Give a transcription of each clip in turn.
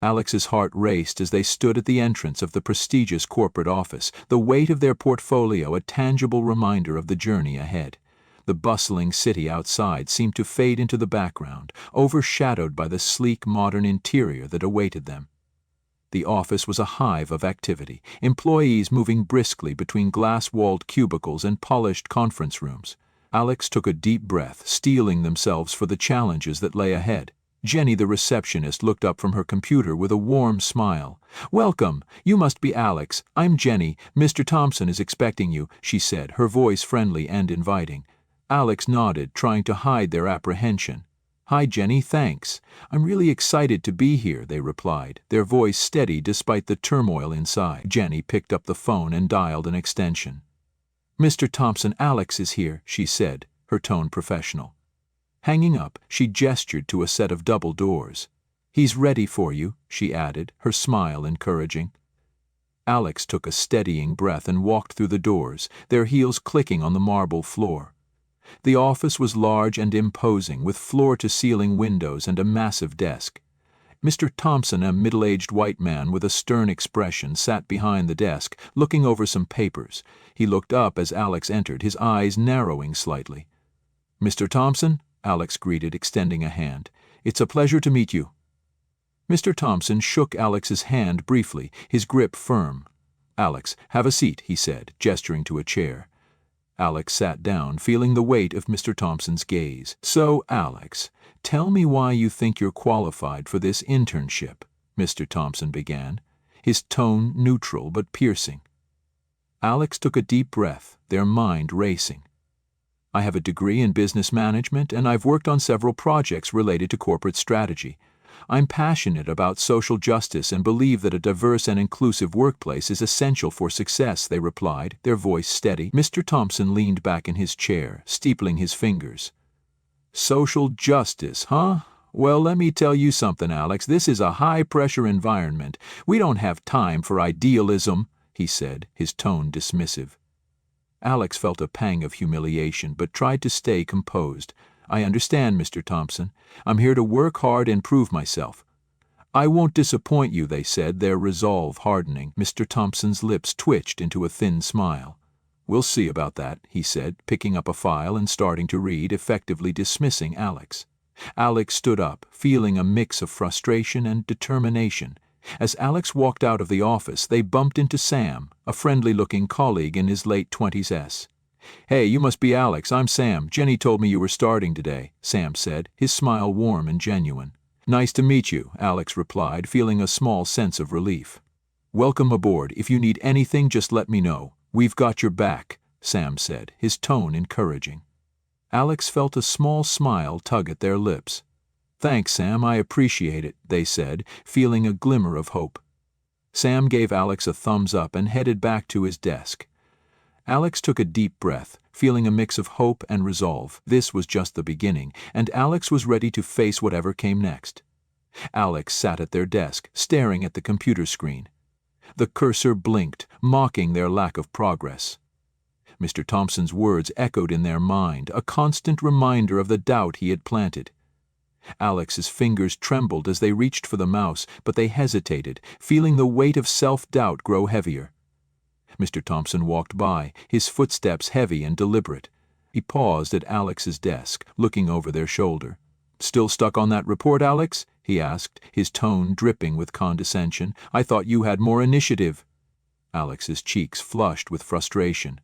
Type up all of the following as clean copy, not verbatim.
Alex's heart raced as they stood at the entrance of the prestigious corporate office, the weight of their portfolio a tangible reminder of the journey ahead. The bustling city outside seemed to fade into the background, overshadowed by the sleek modern interior that awaited them. The office was a hive of activity, employees moving briskly between glass-walled cubicles and polished conference rooms. Alex took a deep breath, steeling themselves for the challenges that lay ahead. Jenny, the receptionist, looked up from her computer with a warm smile. "Welcome. You must be Alex. I'm Jenny. Mr. Thompson is expecting you," she said, her voice friendly and inviting. Alex nodded, trying to hide their apprehension. "Hi, Jenny, thanks. I'm really excited to be here," they replied, their voice steady despite the turmoil inside. Jenny picked up the phone and dialed an extension. "Mr. Thompson, Alex is here," she said, her tone professional. Hanging up, she gestured to a set of double doors. "He's ready for you," she added, her smile encouraging. Alex took a steadying breath and walked through the doors, their heels clicking on the marble floor. The office was large and imposing, with floor-to-ceiling windows and a massive desk. Mr. Thompson, a middle-aged white man with a stern expression, sat behind the desk, looking over some papers. He looked up as Alex entered, his eyes narrowing slightly. "Mr. Thompson?" Alex greeted, extending a hand. "It's a pleasure to meet you." Mr. Thompson shook Alex's hand briefly, his grip firm. "Alex, have a seat," he said, gesturing to a chair. Alex sat down, feeling the weight of Mr. Thompson's gaze. "So, Alex, tell me why you think you're qualified for this internship," Mr. Thompson began, his tone neutral but piercing. Alex took a deep breath, their mind racing. "I have a degree in business management, and I've worked on several projects related to corporate strategy. I'm passionate about social justice and believe that a diverse and inclusive workplace is essential for success," they replied, their voice steady. Mr. Thompson leaned back in his chair, steepling his fingers. "Social justice, huh? Well, let me tell you something, Alex. This is a high-pressure environment. We don't have time for idealism," he said, his tone dismissive. Alex felt a pang of humiliation, but tried to stay composed. "I understand, Mr. Thompson. I'm here to work hard and prove myself." "I won't disappoint you," they said, their resolve hardening. Mr. Thompson's lips twitched into a thin smile. "We'll see about that," he said, picking up a file and starting to read, effectively dismissing Alex. Alex stood up, feeling a mix of frustration and determination. As Alex walked out of the office, they bumped into Sam, a friendly-looking colleague in his late 20s. "Hey, you must be Alex. I'm Sam. Jenny told me you were starting today," Sam said, his smile warm and genuine. "Nice to meet you," Alex replied, feeling a small sense of relief. "Welcome aboard. If you need anything, just let me know. We've got your back," Sam said, his tone encouraging. Alex felt a small smile tug at their lips. "Thanks, Sam. I appreciate it," they said, feeling a glimmer of hope. Sam gave Alex a thumbs up and headed back to his desk. Alex took a deep breath, feeling a mix of hope and resolve. This was just the beginning, and Alex was ready to face whatever came next. Alex sat at their desk, staring at the computer screen. The cursor blinked, mocking their lack of progress. Mr. Thompson's words echoed in their mind, a constant reminder of the doubt he had planted. Alex's fingers trembled as they reached for the mouse, but they hesitated, feeling the weight of self-doubt grow heavier. Mr. Thompson walked by, his footsteps heavy and deliberate. He paused at Alex's desk, looking over their shoulder. "Still stuck on that report, Alex?" he asked, his tone dripping with condescension. "I thought you had more initiative." Alex's cheeks flushed with frustration.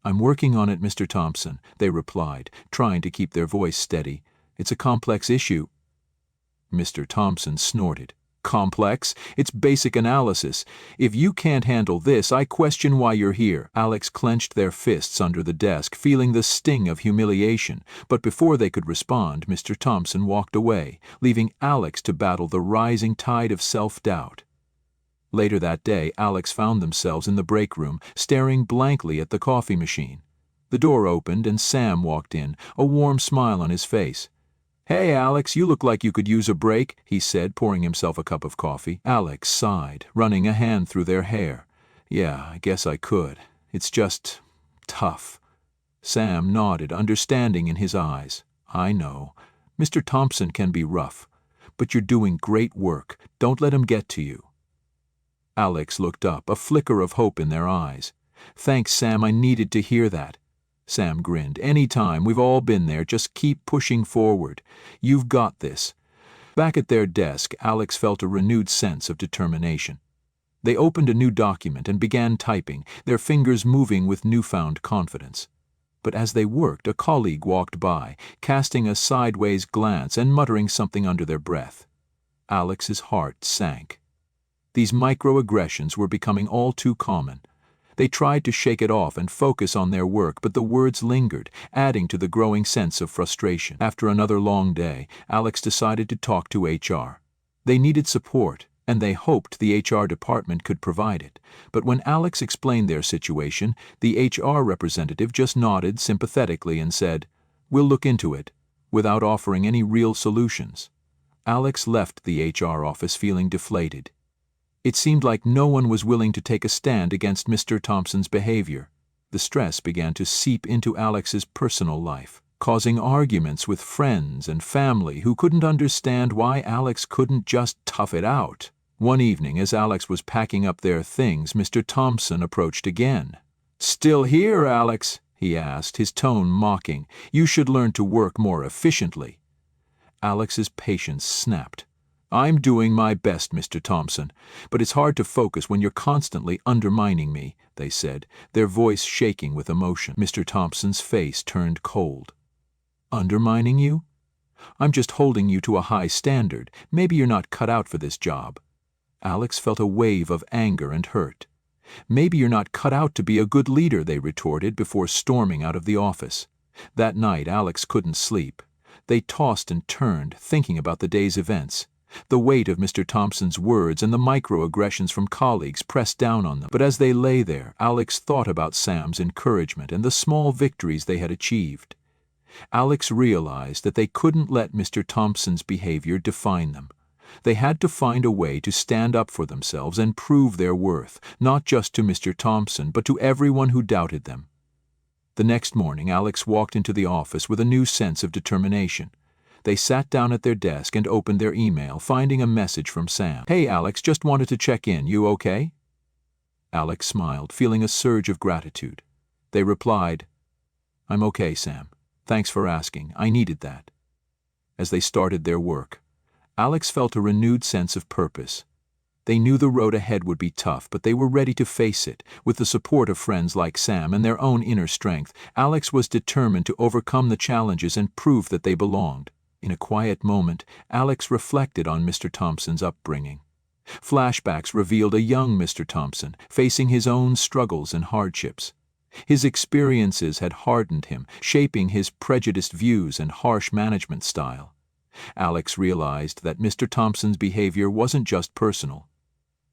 "I'm working on it, Mr. Thompson," they replied, trying to keep their voice steady. "It's a complex issue." Mr. Thompson snorted. "Complex? It's basic analysis. If you can't handle this, I question why you're here." Alex clenched their fists under the desk, feeling the sting of humiliation, but before they could respond, Mr. Thompson walked away, leaving Alex to battle the rising tide of self-doubt. Later that day, Alex found themselves in the break room, staring blankly at the coffee machine. The door opened and Sam walked in, a warm smile on his face. "Hey, Alex, you look like you could use a break," he said, pouring himself a cup of coffee. Alex sighed, running a hand through their hair. "Yeah, I guess I could. It's just tough." Sam nodded, understanding in his eyes. "I know. Mr. Thompson can be rough. But you're doing great work. Don't let him get to you." Alex looked up, a flicker of hope in their eyes. "Thanks, Sam, I needed to hear that." Sam grinned. "Anytime, we've all been there. Just keep pushing forward. You've got this." Back at their desk, Alex felt a renewed sense of determination. They opened a new document and began typing, their fingers moving with newfound confidence. But as they worked, a colleague walked by, casting a sideways glance and muttering something under their breath. Alex's heart sank. These microaggressions were becoming all too common. They tried to shake it off and focus on their work, but the words lingered, adding to the growing sense of frustration. After another long day, Alex decided to talk to HR. They needed support, and they hoped the HR department could provide it. But when Alex explained their situation, the HR representative just nodded sympathetically and said, "We'll look into it," without offering any real solutions. Alex left the HR office feeling deflated. It seemed like no one was willing to take a stand against Mr. Thompson's behavior. The stress began to seep into Alex's personal life, causing arguments with friends and family who couldn't understand why Alex couldn't just tough it out. One evening, as Alex was packing up their things, Mr. Thompson approached again. "Still here, Alex?" he asked, his tone mocking. "You should learn to work more efficiently." Alex's patience snapped. "I'm doing my best, Mr. Thompson, but it's hard to focus when you're constantly undermining me," they said, their voice shaking with emotion. Mr. Thompson's face turned cold. "Undermining you? I'm just holding you to a high standard. Maybe you're not cut out for this job." Alex felt a wave of anger and hurt. "Maybe you're not cut out to be a good leader," they retorted before storming out of the office. That night, Alex couldn't sleep. They tossed and turned, thinking about the day's events. The weight of Mr. Thompson's words and the microaggressions from colleagues pressed down on them. But as they lay there, Alex thought about Sam's encouragement and the small victories they had achieved. Alex realized that they couldn't let Mr. Thompson's behavior define them. They had to find a way to stand up for themselves and prove their worth, not just to Mr. Thompson, but to everyone who doubted them. The next morning, Alex walked into the office with a new sense of determination. They sat down at their desk and opened their email, finding a message from Sam. "Hey, Alex, just wanted to check in. You okay?" Alex smiled, feeling a surge of gratitude. They replied, "I'm okay, Sam. Thanks for asking. I needed that." As they started their work, Alex felt a renewed sense of purpose. They knew the road ahead would be tough, but they were ready to face it. With the support of friends like Sam and their own inner strength, Alex was determined to overcome the challenges and prove that they belonged. In a quiet moment, Alex reflected on Mr. Thompson's upbringing. Flashbacks revealed a young Mr. Thompson, facing his own struggles and hardships. His experiences had hardened him, shaping his prejudiced views and harsh management style. Alex realized that Mr. Thompson's behavior wasn't just personal.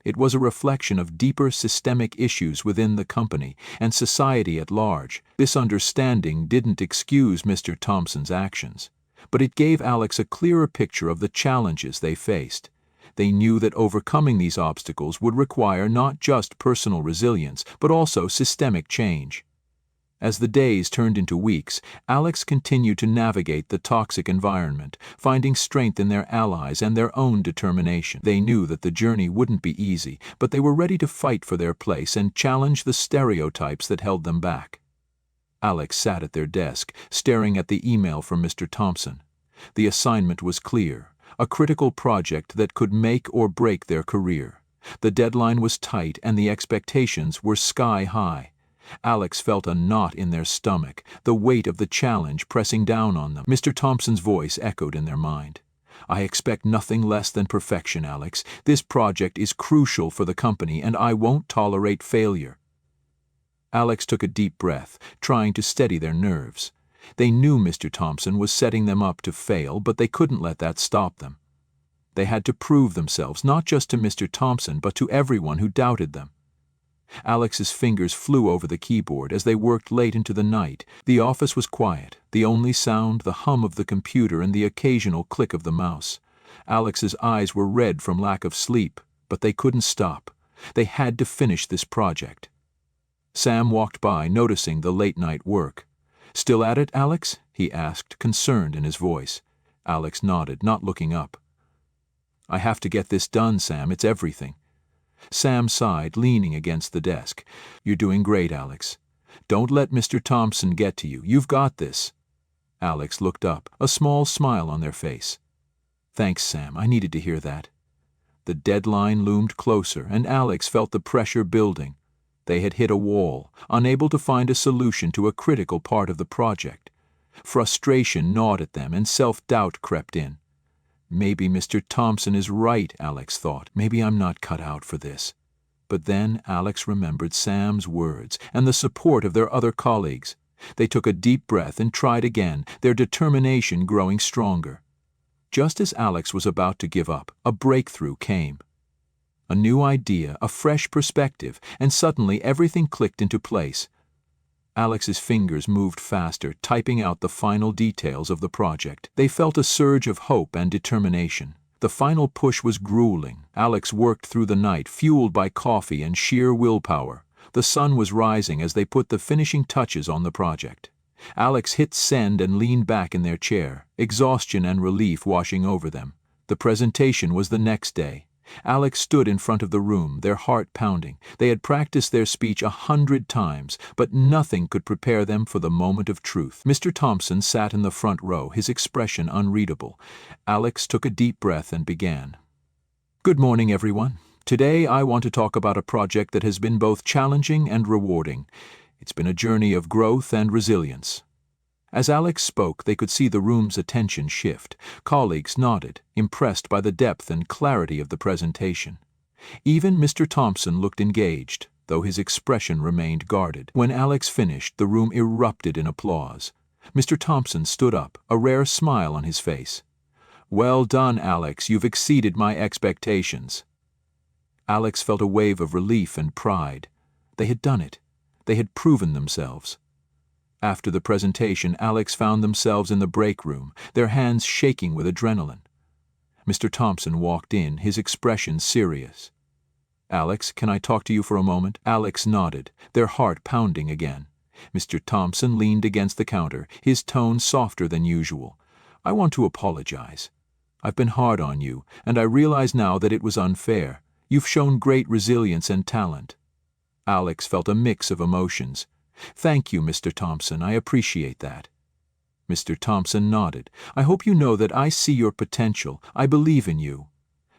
It was a reflection of deeper systemic issues within the company and society at large. This understanding didn't excuse Mr. Thompson's actions, but it gave Alex a clearer picture of the challenges they faced. They knew that overcoming these obstacles would require not just personal resilience, but also systemic change. As the days turned into weeks, Alex continued to navigate the toxic environment, finding strength in their allies and their own determination. They knew that the journey wouldn't be easy, but they were ready to fight for their place and challenge the stereotypes that held them back. Alex sat at their desk, staring at the email from Mr. Thompson. The assignment was clear, a critical project that could make or break their career. The deadline was tight and the expectations were sky high. Alex felt a knot in their stomach, the weight of the challenge pressing down on them. Mr. Thompson's voice echoed in their mind. "I expect nothing less than perfection, Alex. This project is crucial for the company and I won't tolerate failure." Alex took a deep breath, trying to steady their nerves. They knew Mr. Thompson was setting them up to fail, but they couldn't let that stop them. They had to prove themselves, not just to Mr. Thompson, but to everyone who doubted them. Alex's fingers flew over the keyboard as they worked late into the night. The office was quiet, the only sound the hum of the computer and the occasional click of the mouse. Alex's eyes were red from lack of sleep, but they couldn't stop. They had to finish this project. Sam walked by, noticing the late-night work. "Still at it, Alex?" he asked, concerned in his voice. Alex nodded, not looking up. I have to get this done, Sam. It's everything. Sam sighed, leaning against the desk. You're doing great, Alex. Don't let Mr. Thompson get to you. You've got this. Alex looked up, a small smile on their face. Thanks, Sam. I needed to hear that. The deadline loomed closer, and Alex felt the pressure building. They had hit a wall, unable to find a solution to a critical part of the project. Frustration gnawed at them, and self-doubt crept in. Maybe Mr. Thompson is right, Alex thought. Maybe I'm not cut out for this. But then Alex remembered Sam's words and the support of their other colleagues. They took a deep breath and tried again, their determination growing stronger. Just as Alex was about to give up, a breakthrough came. A new idea, a fresh perspective, and suddenly everything clicked into place. Alex's fingers moved faster, typing out the final details of the project. They felt a surge of hope and determination. The final push was grueling. Alex worked through the night, fueled by coffee and sheer willpower. The sun was rising as they put the finishing touches on the project. Alex hit send and leaned back in their chair, exhaustion and relief washing over them. The presentation was the next day. Alex stood in front of the room, their heart pounding. They had practiced their speech 100 times, but nothing could prepare them for the moment of truth. Mr. Thompson sat in the front row, his expression unreadable. Alex took a deep breath and began. Good morning, everyone. Today I want to talk about a project that has been both challenging and rewarding. It's been a journey of growth and resilience. As Alex spoke, they could see the room's attention shift. Colleagues nodded, impressed by the depth and clarity of the presentation. Even Mr. Thompson looked engaged, though his expression remained guarded. When Alex finished, the room erupted in applause. Mr. Thompson stood up, a rare smile on his face. Well done, Alex. You've exceeded my expectations. Alex felt a wave of relief and pride. They had done it. They had proven themselves. After the presentation, Alex found themselves in the break room, their hands shaking with adrenaline. Mr. Thompson walked in, his expression serious. Alex, can I talk to you for a moment? Alex nodded, their heart pounding again. Mr. Thompson leaned against the counter, his tone softer than usual. I want to apologize. I've been hard on you, and I realize now that it was unfair. You've shown great resilience and talent. Alex felt a mix of emotions. Thank you, Mr. Thompson. I appreciate that. Mr. Thompson nodded. I hope you know that I see your potential. I believe in you.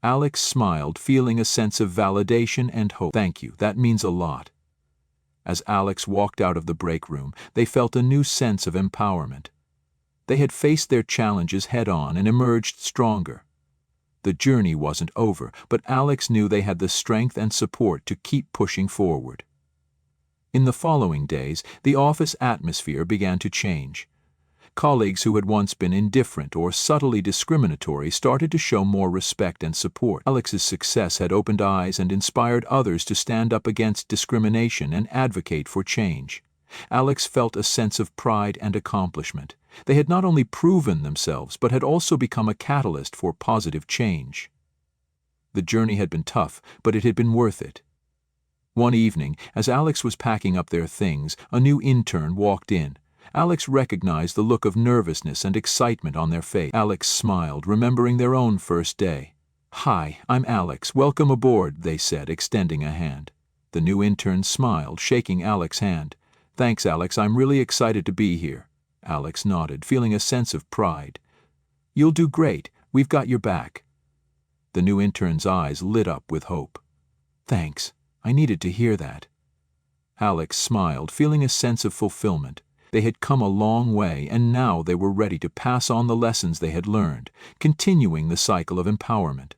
Alex smiled, feeling a sense of validation and hope. Thank you. That means a lot. As Alex walked out of the break room, they felt a new sense of empowerment. They had faced their challenges head-on and emerged stronger. The journey wasn't over, but Alex knew they had the strength and support to keep pushing forward. In the following days, the office atmosphere began to change. Colleagues who had once been indifferent or subtly discriminatory started to show more respect and support. Alex's success had opened eyes and inspired others to stand up against discrimination and advocate for change. Alex felt a sense of pride and accomplishment. They had not only proven themselves, but had also become a catalyst for positive change. The journey had been tough, but it had been worth it. One evening, as Alex was packing up their things, a new intern walked in. Alex recognized the look of nervousness and excitement on their face. Alex smiled, remembering their own first day. Hi, I'm Alex. Welcome aboard, they said, extending a hand. The new intern smiled, shaking Alex's hand. Thanks, Alex. I'm really excited to be here. Alex nodded, feeling a sense of pride. You'll do great. We've got your back. The new intern's eyes lit up with hope. Thanks. I needed to hear that. Alex smiled, feeling a sense of fulfillment. They had come a long way, and now they were ready to pass on the lessons they had learned, continuing the cycle of empowerment.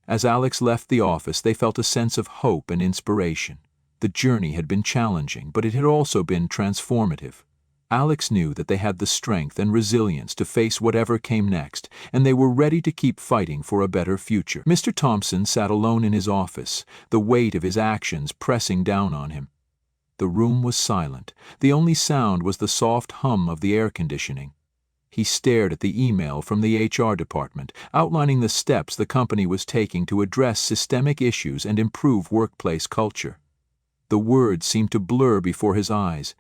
As Alex left the office, they felt a sense of hope and inspiration. The journey had been challenging, but it had also been transformative. Alex knew that they had the strength and resilience to face whatever came next, and they were ready to keep fighting for a better future. Mr. Thompson sat alone in his office, the weight of his actions pressing down on him. The room was silent. The only sound was the soft hum of the air conditioning. He stared at the email from the HR department, outlining the steps the company was taking to address systemic issues and improve workplace culture. The words seemed to blur before his eyes.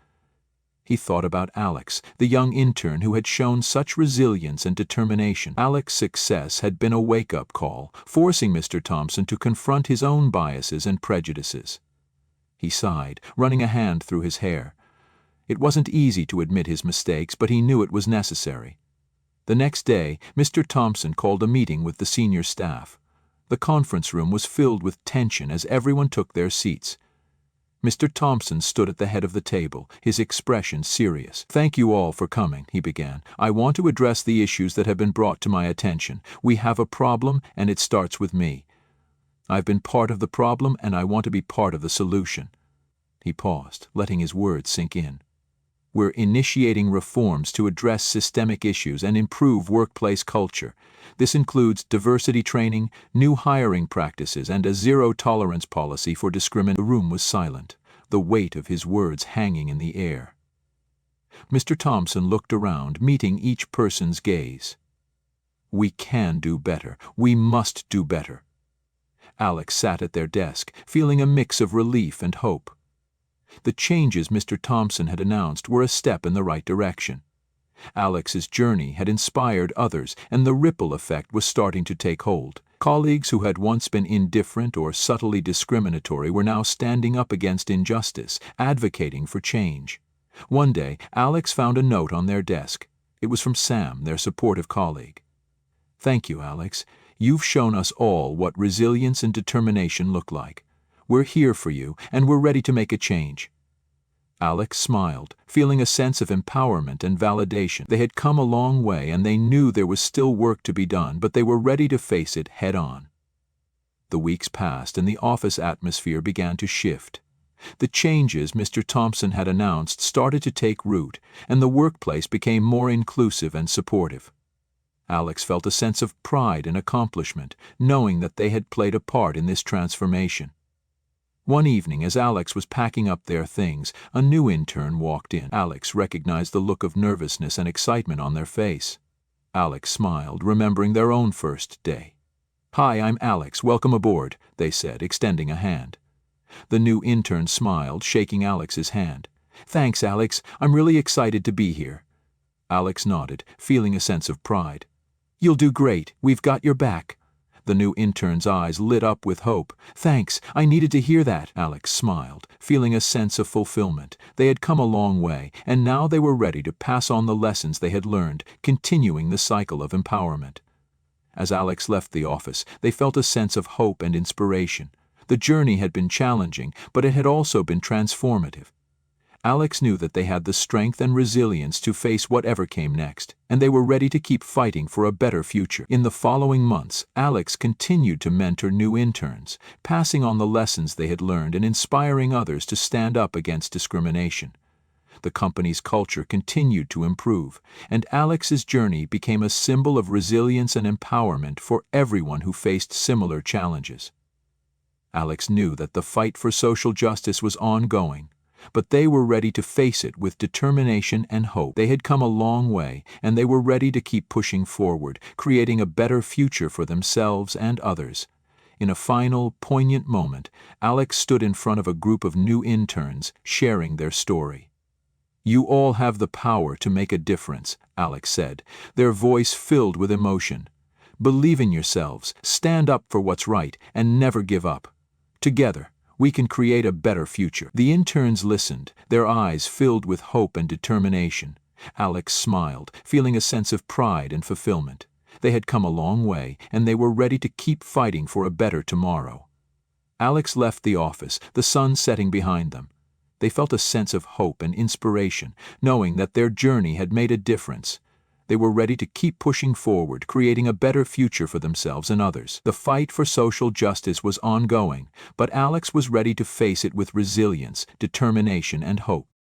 He thought about Alex, the young intern who had shown such resilience and determination. Alex's success had been a wake-up call, forcing Mr. Thompson to confront his own biases and prejudices. He sighed, running a hand through his hair. It wasn't easy to admit his mistakes, but he knew it was necessary. The next day, Mr. Thompson called a meeting with the senior staff. The conference room was filled with tension as everyone took their seats. Mr. Thompson stood at the head of the table, his expression serious. "Thank you all for coming," he began. "I want to address the issues that have been brought to my attention. We have a problem, and it starts with me. I've been part of the problem, and I want to be part of the solution." He paused, letting his words sink in. "We're initiating reforms to address systemic issues and improve workplace culture. This includes diversity training, new hiring practices, and a zero-tolerance policy for discrimination." The room was silent, the weight of his words hanging in the air. Mr. Thompson looked around, meeting each person's gaze. "We can do better. We must do better." Alex sat at their desk, feeling a mix of relief and hope. The changes Mr. Thompson had announced were a step in the right direction. Alex's journey had inspired others, and the ripple effect was starting to take hold. Colleagues who had once been indifferent or subtly discriminatory were now standing up against injustice, advocating for change. One day, Alex found a note on their desk. It was from Sam, their supportive colleague. "Thank you, Alex. You've shown us all what resilience and determination look like. We're here for you, and we're ready to make a change." Alex smiled, feeling a sense of empowerment and validation. They had come a long way, and they knew there was still work to be done, but they were ready to face it head-on. The weeks passed, and the office atmosphere began to shift. The changes Mr. Thompson had announced started to take root, and the workplace became more inclusive and supportive. Alex felt a sense of pride and accomplishment, knowing that they had played a part in this transformation. One evening, as Alex was packing up their things, a new intern walked in. Alex recognized the look of nervousness and excitement on their face. Alex smiled, remembering their own first day. "Hi, I'm Alex. Welcome aboard," they said, extending a hand. The new intern smiled, shaking Alex's hand. "Thanks, Alex. I'm really excited to be here." Alex nodded, feeling a sense of pride. "You'll do great. We've got your back." The new intern's eyes lit up with hope. "Thanks, I needed to hear that." Alex smiled, feeling a sense of fulfillment. They had come a long way, and now they were ready to pass on the lessons they had learned, continuing the cycle of empowerment. As Alex left the office, they felt a sense of hope and inspiration. The journey had been challenging, but it had also been transformative. Alex knew that they had the strength and resilience to face whatever came next, and they were ready to keep fighting for a better future. In the following months, Alex continued to mentor new interns, passing on the lessons they had learned and inspiring others to stand up against discrimination. The company's culture continued to improve, and Alex's journey became a symbol of resilience and empowerment for everyone who faced similar challenges. Alex knew that the fight for social justice was ongoing, but they were ready to face it with determination and hope. They had come a long way, and they were ready to keep pushing forward, creating a better future for themselves and others. In a final, poignant moment, Alex stood in front of a group of new interns, sharing their story. "You all have the power to make a difference," Alex said, their voice filled with emotion. "Believe in yourselves, stand up for what's right, and never give up. Together, we can create a better future." The interns listened, their eyes filled with hope and determination. Alex smiled, feeling a sense of pride and fulfillment. They had come a long way, and they were ready to keep fighting for a better tomorrow. Alex left the office, the sun setting behind them. They felt a sense of hope and inspiration, knowing that their journey had made a difference. They were ready to keep pushing forward, creating a better future for themselves and others. The fight for social justice was ongoing, but Alex was ready to face it with resilience, determination, and hope.